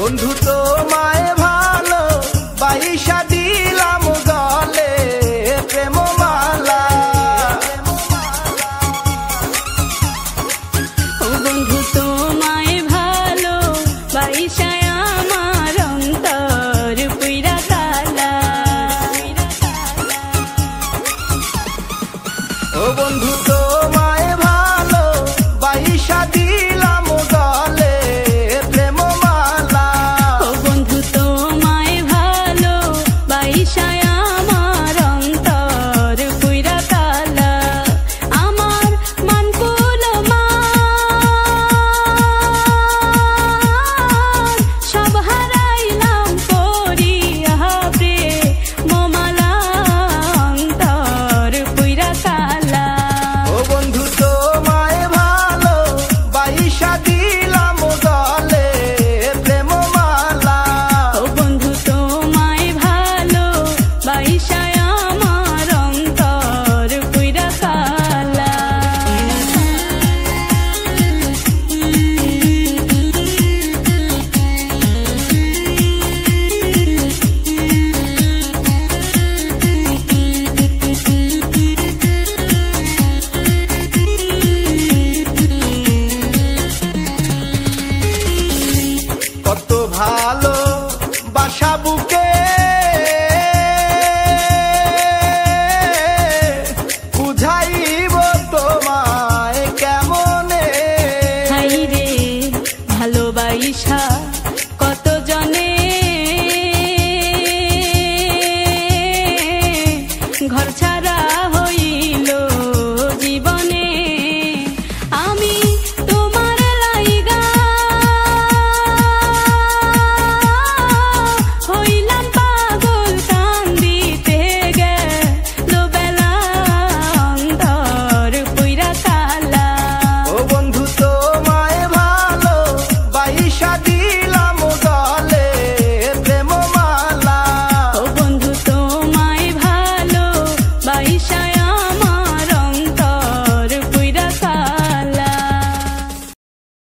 বন্ধু তোমায় ভালো বাইশা দিলাম গলে প্রেম মালা। ও বন্ধু তোমায় ভালো বাইশা আমার অন্তর পুইরা কালা। ও বন্ধু তোমায় ভালো বাইশা দিলাম গলে প্রেম মালা। ও বন্ধু তোমায় ভালো বাইশা আমার অন্তর পুইরা কালা। আমার মান কুল মান সব হারাইলাম করিয়া প্রেম মালা অন্তর পুইরা কালা। ও বন্ধু তোমায় ভালো বাইশা দিলাম গলে প্রেম মালা। ও বন্ধু তোমায় ভালো বাইশা আমার অন্তর পুইরা কালা। কত ভালো